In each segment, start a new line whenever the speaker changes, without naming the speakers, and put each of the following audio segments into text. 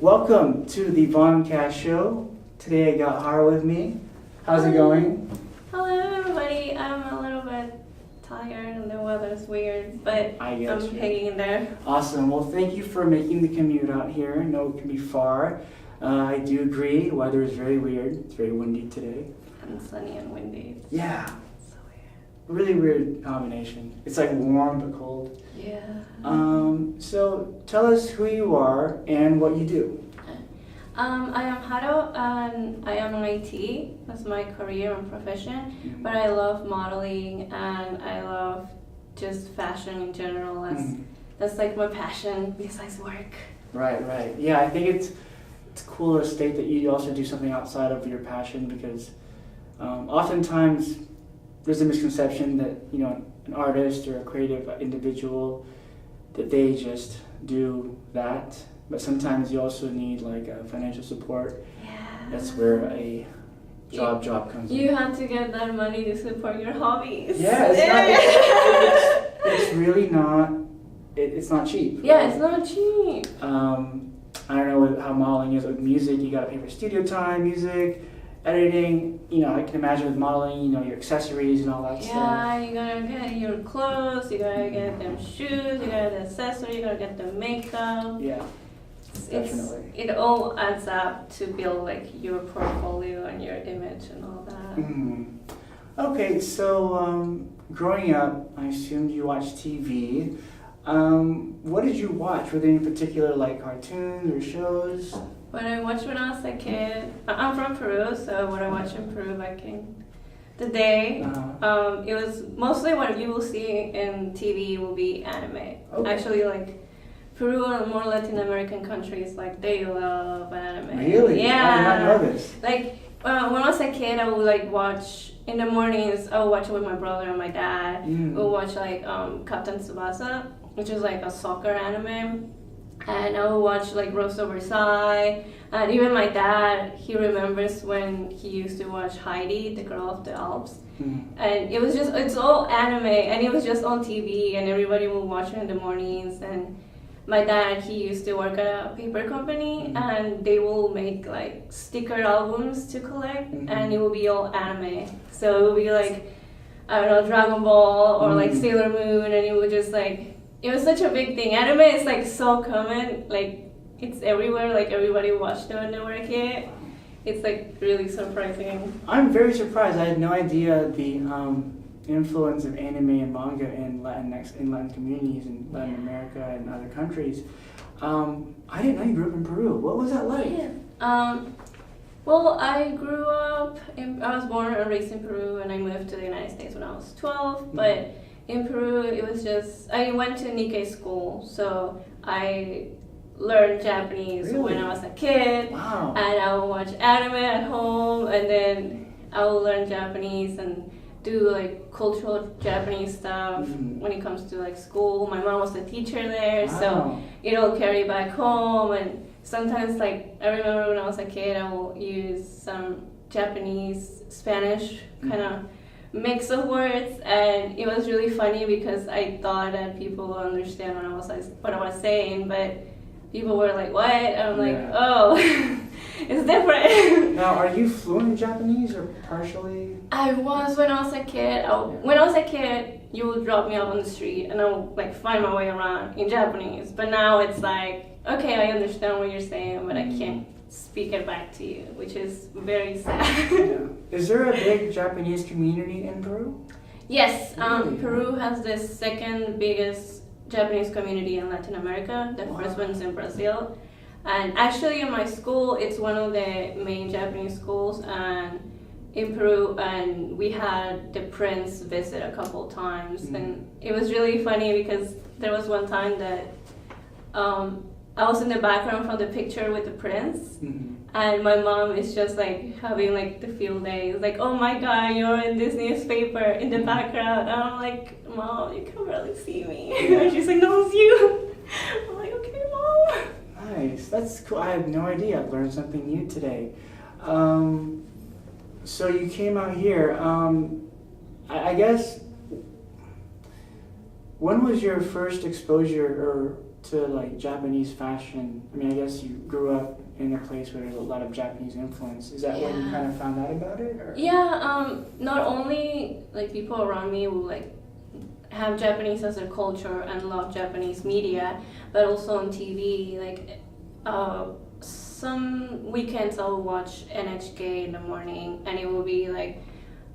Welcome to the Voncast show. Today I got Haro with me. How's it going?
Hello everybody. I'm a little bit tired and the weather's weird, but I'm hanging in there.
Awesome. Well, thank you for making the commute out here. I know it can be far. I do agree. Weather is very weird. It's very windy today.
And sunny and windy.
Yeah.
So weird.
Really weird combination. It's like warm but cold.
Yeah.
So tell us who you are and what you do.
I am Haro and I am an IT. That's my career and profession.
Mm-hmm.
But I love modeling and I love just fashion in general. That's like my passion besides work.
Right. Yeah, I think it's cool to state that you also do something outside of your passion because oftentimes there's a misconception that, you know, an artist or a creative individual, that they just do that. But sometimes you also need like financial support.
Yeah.
That's where a job comes in.
You have to get that money to support your hobbies.
Yeah, it's really not. It's not cheap.
Yeah,
right?
it's not cheap.
I don't know how modeling is with music. You gotta pay for studio time, music, editing. You know, I can imagine with modeling, you know, your accessories and all that stuff.
Yeah, you gotta get your clothes, you gotta get them shoes, you gotta get the accessories, you gotta get the makeup.
Yeah, definitely.
It all adds up to build like your portfolio and your image and all that.
Mm-hmm. Okay, so growing up, I assumed you watched TV. What did you watch? Were there any particular like cartoons or shows?
What I watched when I was a kid, I'm from Peru, so what I watched in Peru back in the day, it was mostly what you will see in TV will be anime. Okay. Actually, like Peru and more Latin American countries, like they love anime.
Really?
Yeah.
I did not know this.
Like when I was a kid, I would like watch in the mornings. I would watch it with my brother and my dad. We would watch like Captain Tsubasa, which is like a soccer anime. And I would watch like Rose of Versailles, and even my dad, he remembers when he used to watch Heidi, the Girl of the Alps, and it's all anime, and it was just on TV, and everybody would watch it in the mornings. And my dad, he used to work at a paper company, and they will make like sticker albums to collect, and it will be all anime. So it will be like, I don't know, Dragon Ball or like Sailor Moon, and it would just like. It was such a big thing. Anime is like so common, like it's everywhere, like everybody watched it when they were a kid. It's like really surprising.
I'm very surprised. I had no idea the influence of anime and manga in Latin communities in Latin America and other countries. I didn't know you grew up in Peru. What was that like?
Yeah. Well, I grew up, I was born and raised in Peru, and I moved to the United States when I was 12, but in Peru, it was just, I went to Nikkei school, so I learned Japanese when I was a kid.
Wow.
And I would watch anime at home, and then I would learn Japanese and do like cultural Japanese stuff when it comes to like school. My mom was a teacher there, so it all carried back home. And sometimes, like, I remember when I was a kid, I would use some Japanese, Spanish kind of mix of words, and it was really funny because I thought that people would understand what I was saying, but people were like, "What?" And I'm like, "Oh, it's different."
Now, are you fluent in Japanese or partially?
I was when I was a kid. When I was a kid, you would drop me off on the street, and I would like find my way around in Japanese. But now it's like, okay, I understand what you're saying, but I can't speak it back to you, which is very sad.
Yeah. Is there a big Japanese community in Peru?
Yes, Peru has the second biggest Japanese community in Latin America. The first one's in Brazil. And actually in my school, it's one of the main Japanese schools in Peru, and we had the prince visit a couple times. And it was really funny because there was one time that I was in the background from the picture with the prince, and my mom is just like having like the field day. It's like, "Oh my God, you're in this newspaper in the background." And I'm like, "Mom, you can barely see me." And she's like, "No, it's you." I'm like, "Okay, Mom."
Nice, that's cool. I had no idea. I've learned something new today. So you came out here. I guess when was your first exposure to like Japanese fashion? I mean, I guess you grew up in a place where there's a lot of Japanese influence. Is that when you kind of found out about it? Or?
Yeah, not only like people around me will like have Japanese as their culture and love Japanese media, but also on TV. Like some weekends I'll watch NHK in the morning, and it will be like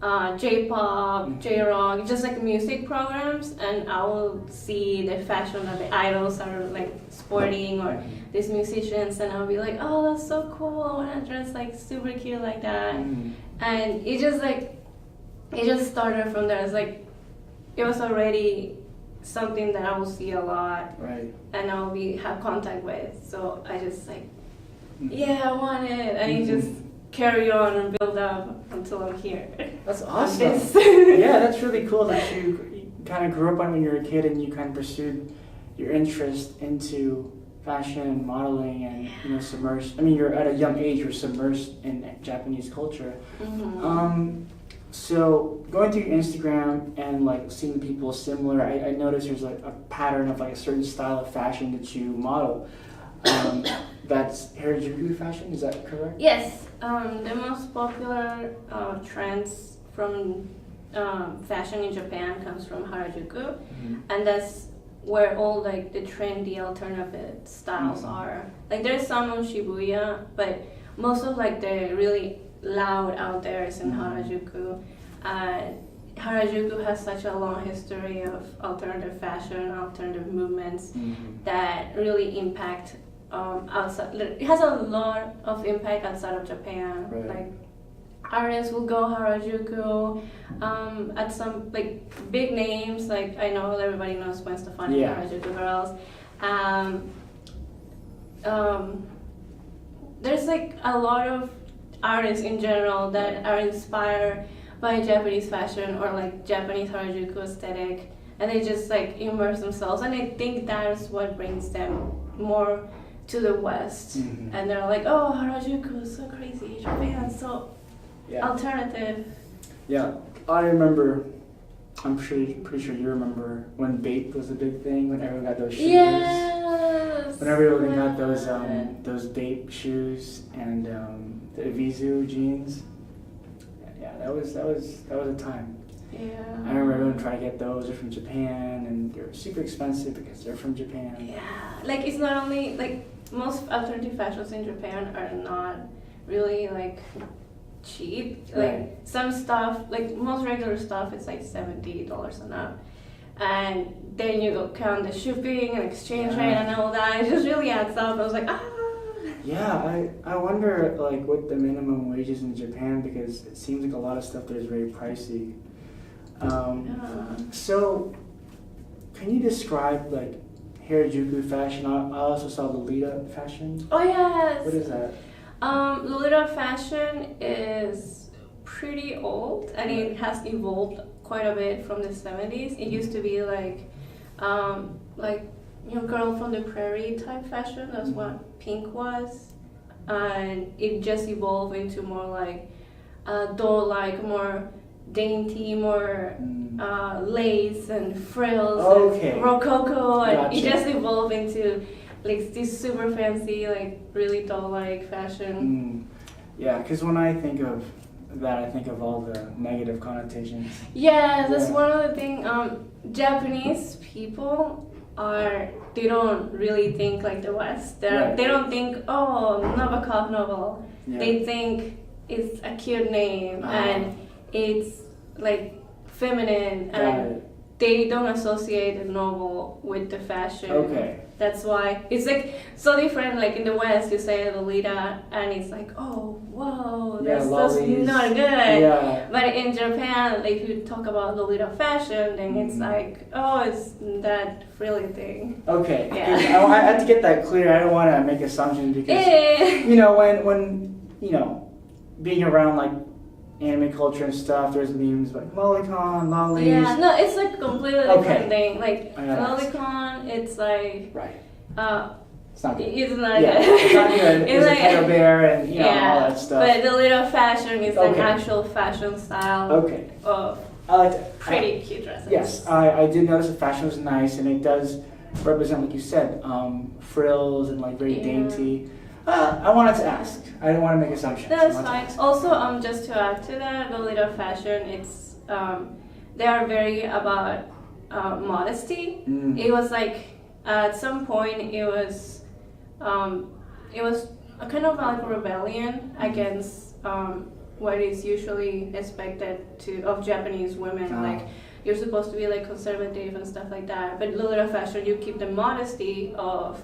J-pop, J-rock, just like music programs, and I will see the fashion that the idols are like sporting or these musicians, and I'll be like, oh, that's so cool, I want to dress like super cute like that. And it just started from there. It's like it was already something that I will see a lot,
right,
and I'll have contact with. So I just like, yeah, I want it, and it just carry on and build up until I'm here.
That's awesome. Yeah, that's really cool that you kind of grew up on when you were a kid and you kind of pursued your interest into fashion and modeling and submersed. I mean, you're at a young age, you're submersed in Japanese culture. So going through your Instagram and like seeing people similar, I noticed there's like a pattern of like a certain style of fashion that you model. That's Harajuku fashion, is that correct?
Yes. The most popular trends from fashion in Japan comes from Harajuku, and that's where all like the trendy alternative styles are. Like there's some on Shibuya, but most of like the really loud out there is in Harajuku. Harajuku has such a long history of alternative fashion, alternative movements that really impact outside. It has a lot of impact outside of Japan.
Right.
Like artists will go Harajuku at some like big names. Like I know everybody knows Gwen Stefani, Harajuku girls. There's like a lot of artists in general that are inspired by Japanese fashion or like Japanese Harajuku aesthetic, and they just like immerse themselves, and I think that's what brings them more to the West. And they're like, oh, Harajuku is so crazy, Japan so alternative.
Yeah, I remember, I'm pretty sure you remember when BAPE was a big thing, when everyone got those shoes.
Yes.
When everyone got those BAPE shoes and the Evisu jeans. Yeah, that was a time.
Yeah.
I remember everyone trying to get those. They're from Japan, and they're super expensive because they're from Japan.
Yeah, like it's not only like most alternative fashions in Japan are not really like cheap. Like some stuff, like most regular stuff, it's like $70 and up, and then you go count the shipping and exchange rate and all that. It just really adds up. I was like, ah.
Yeah, I wonder like what the minimum wage is in Japan, because it seems like a lot of stuff there is very pricey. So, can you describe like Harajuku fashion? I also saw Lolita fashion.
Oh yes.
What is that?
Lolita fashion is pretty old, and it has evolved quite a bit from the 70s. It used to be like girl from the prairie type fashion. That's what pink was, and it just evolved into more like doll-like, more dainty, more lace and frills and rococo, and it just evolved into like this super fancy, like really doll-like fashion.
Yeah, because when I think of that, I think of all the negative connotations.
Yeah, that's one of the things. Japanese people they don't really think like the West. They don't think, oh, Nabokov novel. Yeah. They think it's a cute name and it's like feminine, and they don't associate the novel with the fashion.
Okay.
That's why it's like so different. Like in the West, you say Lolita, and it's like, oh, whoa, that's not good.
Yeah.
But in Japan, like if you talk about Lolita fashion, then it's like, oh, it's that frilly thing.
Okay.
Yeah.
I have to get that clear. I don't want to make assumptions because when being around like anime culture and stuff, there's memes like lolicon, lollies.
Yeah, no, it's like completely different thing. Like lolicon, it's like
it's not good.
It's not
good. It's not good. It's like a polar bear and all that stuff.
But the little fashion is an actual fashion style.
Okay.
Of
I like to,
pretty cute dresses.
Yes, I did notice the fashion was nice, and it does represent, like you said, frills and like very dainty. I wanted to ask. I didn't want to make assumptions.
That's fine. Also, just to add to that, Lolita fashion, it's they are very about modesty. It was like at some point it was a kind of like rebellion against what is usually expected of Japanese women. Like you're supposed to be like conservative and stuff like that. But Lolita fashion, you keep the modesty of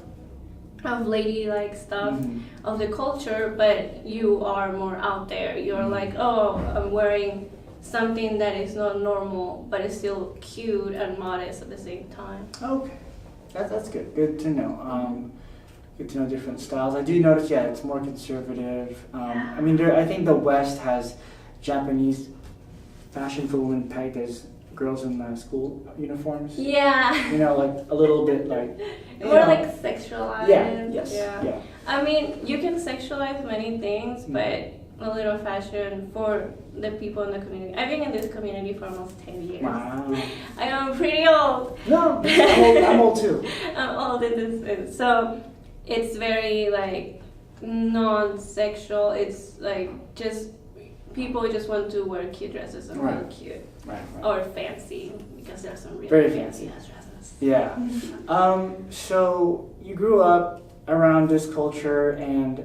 ladylike stuff of the culture, but you are more out there. You're like, oh, I'm wearing something that is not normal, but it's still cute and modest at the same time.
Okay, that's good. Good to know. Good to know different styles. I do notice, it's more conservative. I mean, I think the West has Japanese fashion for women pegged as girls in school uniforms.
Yeah.
You know, like a little bit like.
More like sexualized.
Yeah.
I mean, you can sexualize many things, but Lolita fashion for the people in the community. I've been in this community for almost 10 years.
Wow.
I am pretty old.
No, I'm old too.
I'm old in this. So it's very like non-sexual. It's like just people just want to wear cute dresses and really cute.
Right.
Or fancy, because there are some really
very
fancy dresses.
Yeah. So you grew up around this culture, and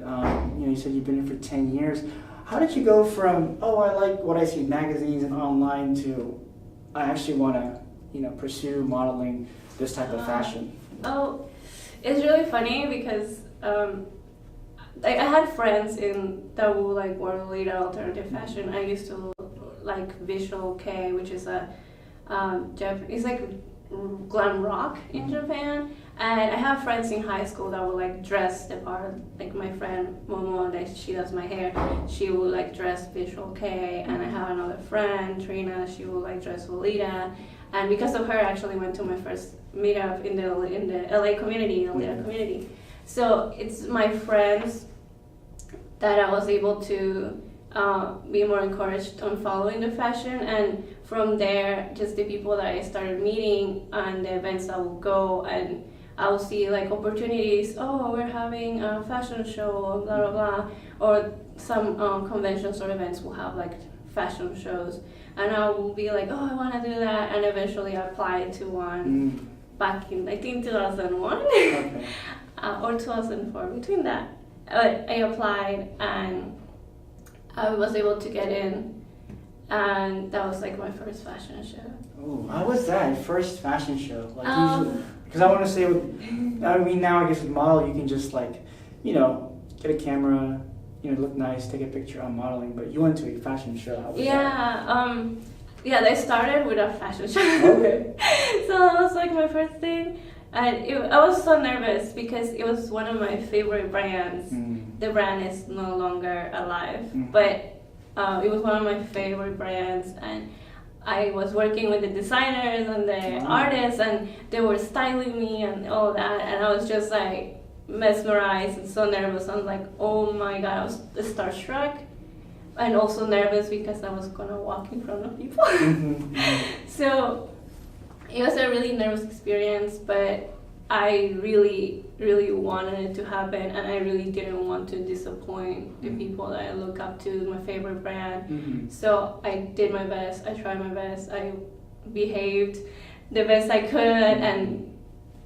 you said you've been here for 10 years. How did you go from I like what I see in magazines and online to I actually want to pursue modeling this type of fashion?
Oh, it's really funny because I had friends that would like wear Lolita alternative fashion. I used to like Visual K, which is a it's like glam rock in Japan. And I have friends in high school that would like dress the part. Like my friend Momo, that she does my hair, she would like dress Visual K. And I have another friend, Trina, she would like dress Lolita. And because of her, I actually went to my first meetup in the LA community, Lolita community. So it's my friends that I was able to be more encouraged on following the fashion, and from there, just the people that I started meeting and the events I will go, and I will see like opportunities. Oh, we're having a fashion show, blah blah blah, or some conventions or events will have like fashion shows, and I will be like, oh, I want to do that, and eventually I applied to one back in I think 2001 or 2004. Between that, I applied and I was able to get in, and that was like my first fashion show.
Oh, how was that? Your first fashion show? Like usually, because I want to say, now I guess with model you can just like, get a camera, look nice, take a picture on modeling. But you went to a fashion show. How was that?
They started with a fashion show.
Okay.
So that was like my first thing. And I was so nervous because it was one of my favorite brands. The brand is no longer alive, but it was one of my favorite brands, and I was working with the designers and the artists, and they were styling me and all that, and I was just like mesmerized and so nervous. I was like, oh my god, I was starstruck, and also nervous because I was gonna walk in front of people. So it was a really nervous experience, but I really, really wanted it to happen, and I really didn't want to disappoint the people that I look up to, my favorite brand. So I did my best, I tried my best, I behaved the best I could, and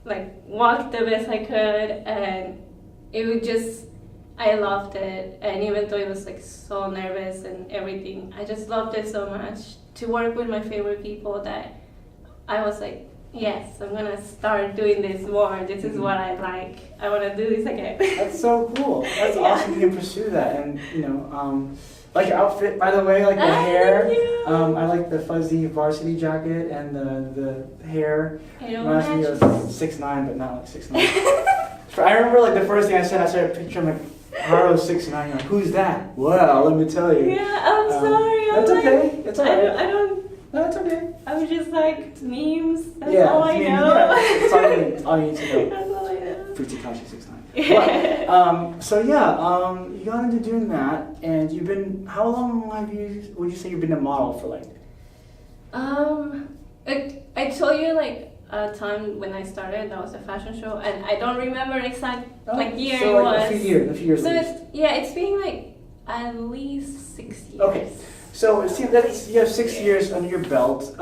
like walked the best I could, and it would just, I loved it. And even though it was like so nervous and everything, I just loved it so much to work with my favorite people that I was like, yes, I'm gonna start doing this more. This is what I like. I want to do this again.
That's so cool. That's awesome you can pursue that. And like your outfit, by the way, like the hair.
Thank you.
I like the fuzzy varsity jacket and the hair. Reminds me of 6'9", but not like 6'9". I remember like the first thing I said, I saw a picture. I'm like, Haro 6'9". You're like, who's that? Well, let me tell you.
Yeah, I'm sorry.
That's okay. It's alright.
I don't.
No, it's okay.
I was just like memes. That's all I
memes,
know.
That's all you need to know.
That's all I know.
Pretty Kashi 6'9". So you got into doing that, and you've been. How long would you say you've been a model for? Like,
I told you like a time when I started that was a fashion show, and I don't remember exact year
so
it
like
was.
a few years.
So
at least.
it's been like at least 6 years.
Okay, so it seems that you have 6 years under your belt.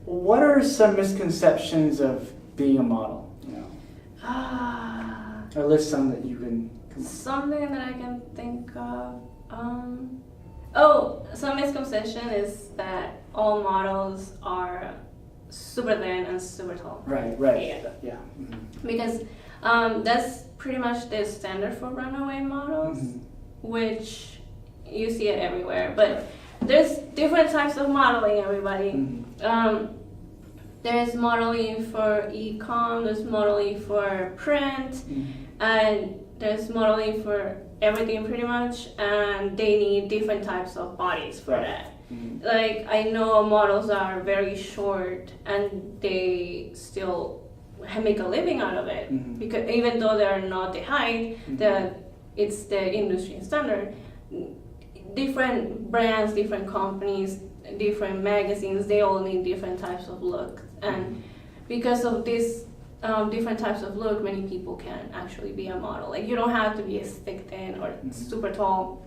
What are some misconceptions of being a model? You know, or list some that you can.
Something that I can think of. Some misconception is that all models are super thin and super tall.
Right. Yeah. Mm-hmm.
Because that's pretty much the standard for runaway models, which you see it everywhere. But there's different types of modeling, everybody. There's modeling for e-com, there's modeling for print, and there's modeling for everything pretty much, and they need different types of bodies for that. Like, I know models are very short and they still make a living out of it, because even though they're not the height, it's the industry standard. Different brands, different companies, different magazines, they all need different types of look, and because of this different types of look, many people can actually be a model. Like, you don't have to be as thick, thin, or super tall.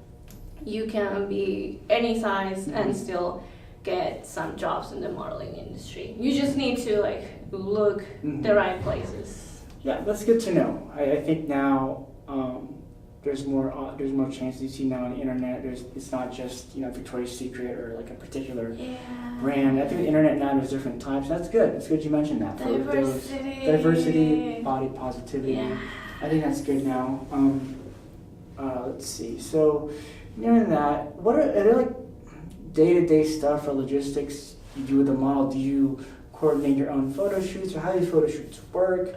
You can be any size and still get some jobs in the modeling industry. You just need to look the right places.
Yeah, that's good to know. I think now there's more chances you see now on the internet. It's not just Victoria's Secret or like a particular brand. I think the internet now there's different types. That's good. It's good you mentioned that. Diversity, body positivity.
Yeah.
I think that's good now. Let's see. So, knowing that, are there like day-to-day stuff or logistics you do with the model? Do you coordinate your own photo shoots, or how do these photo shoots work?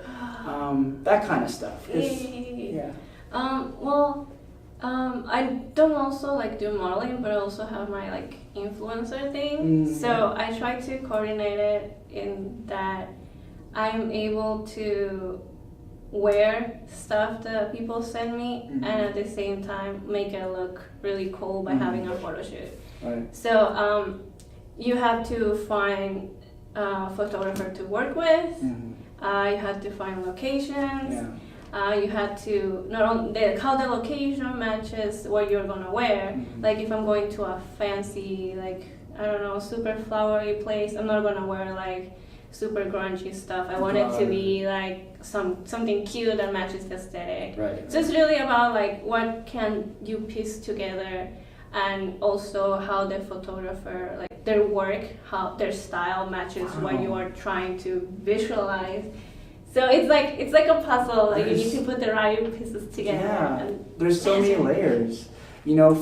That kind of stuff. Yeah.
I don't also do modeling, but I also have my influencer thing. So I try to coordinate it in that I'm able to wear stuff that people send me, and at the same time make it look really cool by having a photo shoot.
Right.
So you have to find a photographer to work with. You have to find locations.
Yeah.
You have to not only how the location matches what you're gonna wear. Like, if I'm going to a fancy, super flowery place, I'm not gonna wear super grungy stuff. I want it to be something cute that matches the aesthetic.
Right.
So it's really about what can you piece together, and also how the photographer, their work, how their style matches what you are trying to visualize. So it's like a puzzle. You need to put the right pieces together.
Yeah. There's so many layers.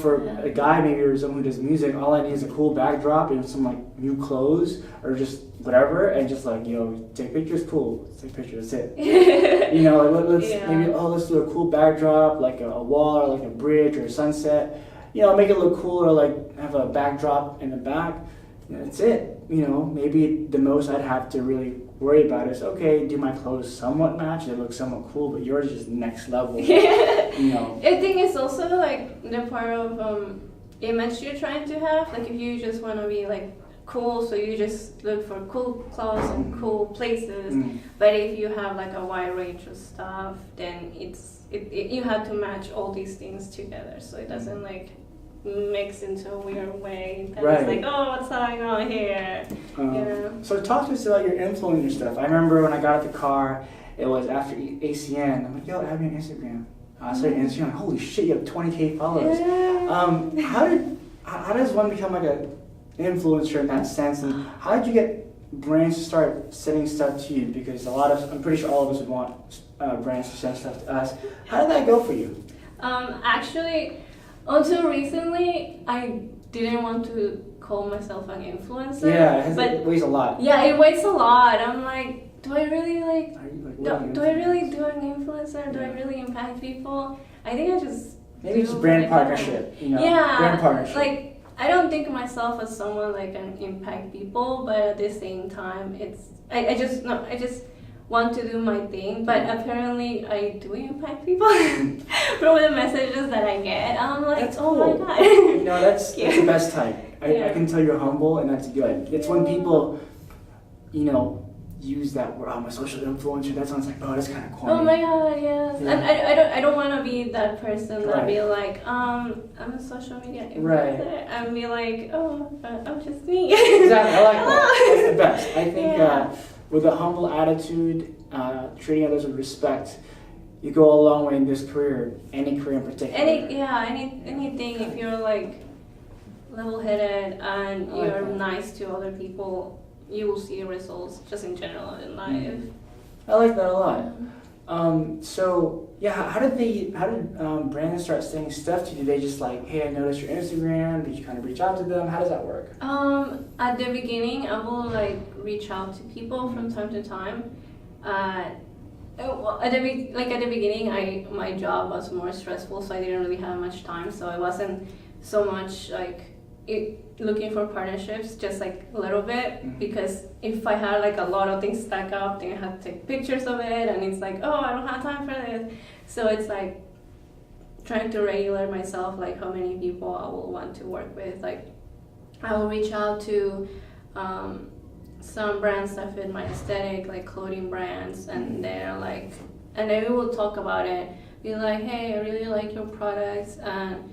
For a guy maybe or someone who does music, all I need is a cool backdrop and some new clothes or just whatever, and just take pictures, cool. Let's take pictures, that's it. Let's do a cool backdrop, like a wall or a bridge or a sunset. Make it look cool, or have a backdrop in the back. That's it. Maybe the most I'd have to really worry about is, okay, do my clothes somewhat match? They look somewhat cool, but yours is next level.
I think it's also the part of image you're trying to have. If you just want to be cool, so you just look for cool clothes and cool places. But if you have a wide range of stuff, then you have to match all these things together, so it doesn't mix into a weird way. That it's what's going on here?
So talk to us about your influencer stuff. I remember when I got out the car, it was after ACN. I'm like, yo, add me on Instagram. I started Instagram. Holy shit, you have 20K followers. How does one become an influencer in that sense? And how did you get brands to start sending stuff to you? Because I'm pretty sure all of us would want brands to send stuff to us. How did that go for you?
Actually, until recently, I didn't want to call myself an influencer.
Yeah, it weighs a lot.
Yeah, it weighs a lot. I'm like, do I really do I really do an influencer? Do I really impact people? I think I just
maybe it's brand partnership.
Yeah,
brand partnership.
I don't think of myself as someone can impact people, but at the same time, I just want to do my thing, but apparently I do impact people from the messages that I get. I'm like,
That's
oh
cool.
my god.
That's the best type. I can tell you're humble, and that's good. It's when people, use that word, I'm a social influencer. That sounds like, that's kind of corny.
Oh my god, yes.
Yeah.
And I don't want to be that person that be like, I'm a social media influencer, and be like, I'm just me.
Exactly, I like that. That's the best. I think with a humble attitude, treating others with respect, you go a long way in this career, any career in particular.
Anything, if you're like level-headed and you're nice to other people, you will see results just in general in life.
I like that a lot. How did brands start saying stuff to you? Did they just like, hey, I noticed your Instagram? Did you kind of reach out to them? How does that work?
At the beginning, I will like reach out to people from time to time. At the beginning, my job was more stressful, so I didn't really have much time. So I wasn't so much like looking for partnerships, just like a little bit, because if I had like a lot of things stack up, then I had to take pictures of it, and it's like, I don't have time for this. So it's like trying to regulate myself, like how many people I will want to work with. Like I will reach out to some brands that fit my aesthetic, like clothing brands, and they're like, and then we will talk about it. Be like, hey, I really like your products, and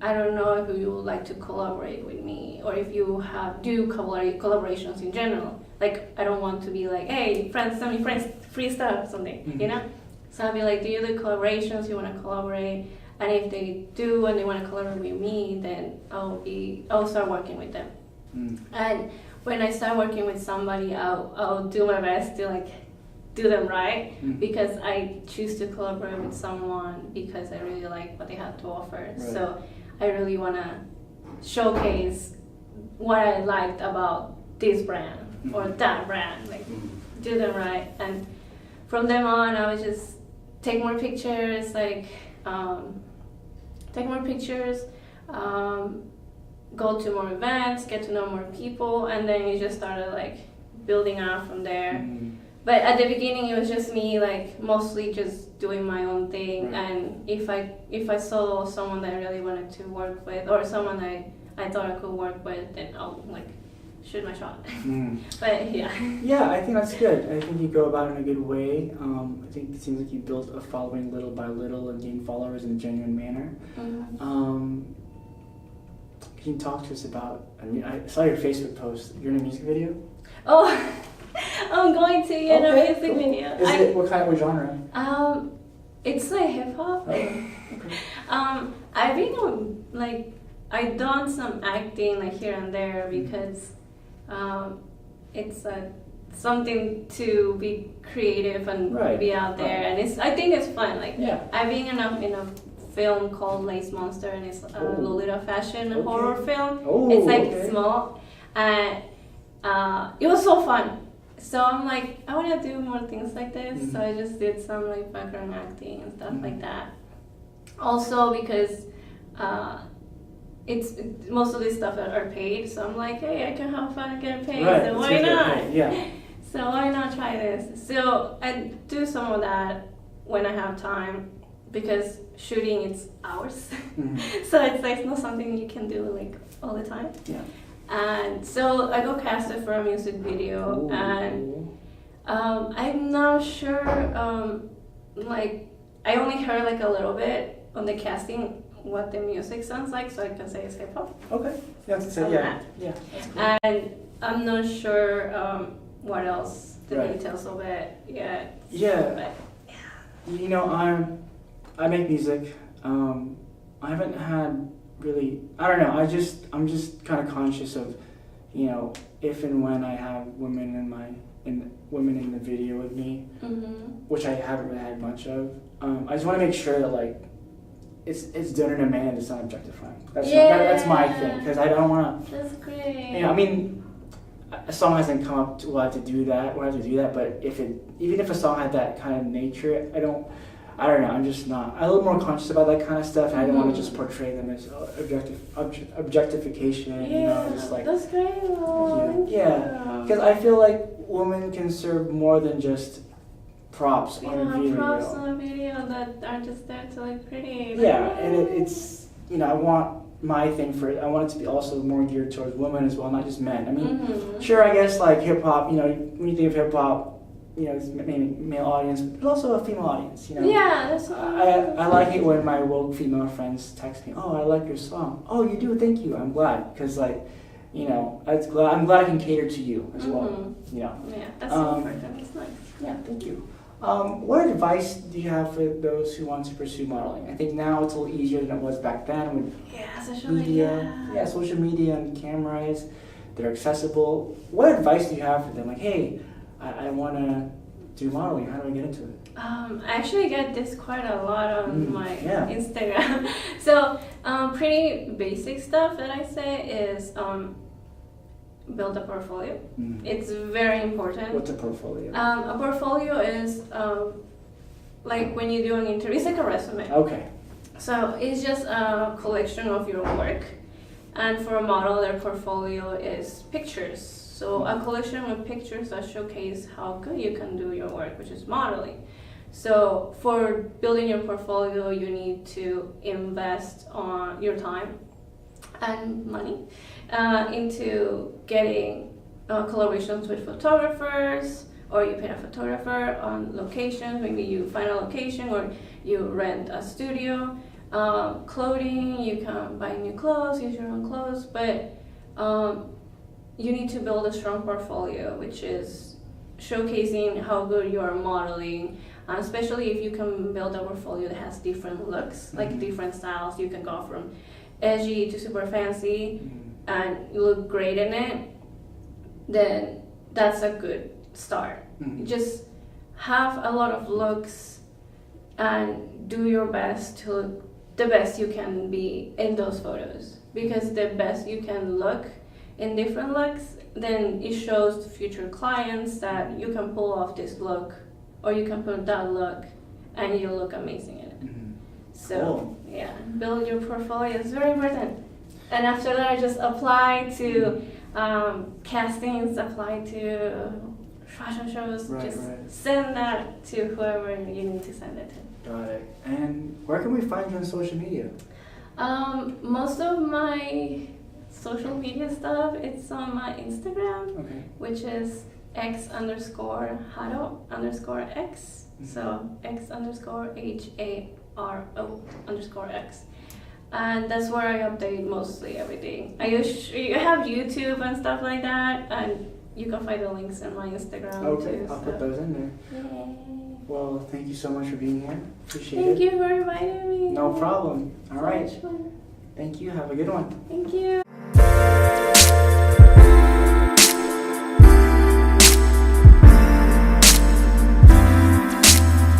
I don't know if you would like to collaborate with me, or if you do collaborations in general. Like I don't want to be like, hey, friends, send me free stuff, something, So I'll be like, do you do collaborations? You want to collaborate? And if they do and they want to collaborate with me, then I'll start working with them. And when I start working with somebody, I'll do my best to like do them right, because I choose to collaborate with someone because I really like what they have to offer. Right. So I really want to showcase what I liked about this brand or that brand, like do them right. And from then on, I would just take more pictures, go to more events, get to know more people, and then it just started like building out from there. But at the beginning, it was just me, like mostly just doing my own thing. And if I saw someone that I really wanted to work with, or someone I thought I could work with, then I'll like shoot my shot. But yeah. Yeah,
I think that's good. I think you go about it in a good way. I think it seems like you built a following little by little and gained followers in a genuine manner. Can you talk to us about? I saw your Facebook post. You're in a music video.
Oh. I'm going to in a music video.
What genre?
It's like hip hop.
Okay.
I've been I've done some acting like here and there because it's something to be creative and be out there, and I think it's fun. I've been in a film called Lace Monster, and it's a Lolita fashion horror film. It's small, and it was so fun. So I'm like, I want to do more things like this. So I just did some like background acting and stuff like that. Also because it's most of this stuff are paid. So I'm like, hey, I can have fun and get paid. So why not? Yeah. So why not try this? So I do some of that when I have time, because shooting it's hours. So it's like not something you can do like all the time. Yeah. And so I got casted for a music video. And I'm not sure, I only heard like a little bit on the casting what the music sounds like, so I can say it's hip hop. Okay, that's it. Yeah, that's cool. And I'm not sure what else, the details of it yet. Yeah. But,
I make music. I haven't had really, I don't know, I'm just kind of conscious of, if and when I have women in the video with me, which I haven't really had much of. I just want to make sure that like it's done in a manner that's not objectifying. That's my thing, because I don't want to.
That's great.
I mean, a song hasn't come up to have to do that, but even if a song had that kind of nature, I don't know. I'm just not. I'm a little more conscious about that kind of stuff, and I don't want to just portray them as objectification.
Yeah,
you know, just like
that's great. Oh,
yeah, because I feel like women can serve more than just props on a video.
Props on a video that are just there to look pretty.
Yeah, and it's you know I want my thing for it. I want it to be also more geared towards women as well, not just men. I mean, sure, I guess like hip hop. You know, when you think of hip hop. You know, it's mainly male audience, but there's also a female audience. You know.
Yeah, that's.
I like it when my woke female friends text me, "Oh, I like your song." "Oh, you do? Thank you. I'm glad." Because like, you know, I'm glad I can cater to you as well. You know.
Yeah, that's important. It's nice.
Yeah, thank you. What advice do you have for those who want to pursue modeling? I think now it's a little easier than it was back then with
social
media. Yeah, social media and cameras. They're accessible. What advice do you have for them? Like, hey, I want to do modeling. How do I get into it?
I actually get this quite a lot on my Instagram. So, pretty basic stuff that I say is build a portfolio. It's very important.
What's a portfolio?
A portfolio is like when you do an interview, it's like a resume.
Okay.
So it's just a collection of your work. And for a model, their portfolio is pictures. So a collection of pictures that showcase how good you can do your work, which is modeling. So for building your portfolio, you need to invest on your time and money into getting collaborations with photographers, or you pay a photographer on locations. Maybe you find a location or you rent a studio. Clothing, you can buy new clothes, use your own clothes, but you need to build a strong portfolio, which is showcasing how good you are modeling, especially if you can build a portfolio that has different looks, like different styles. You can go from edgy to super fancy and you look great in it, then that's a good start. Just have a lot of looks and do your best to look the best you can be in those photos, because the best you can look in different looks, then it shows to future clients that you can pull off this look or you can put that look and you look amazing in it. So yeah, build your portfolio is very important. And after that, just apply to castings, apply to fashion shows, send that to whoever you need to send it to.
Got it. And where can we find you on social media?
Most of my social media stuff, it's on my Instagram, which is x_Haro_X. So x_HARO_X. And that's where I update mostly everything. I have YouTube and stuff like that, and you can find the links in my Instagram too.
I'll put those in there.
Yay.
Well, thank you so much for being here. Appreciate it.
Thank you for inviting me.
No problem. All right.
So much fun.
Thank you. Have a good one.
Thank you.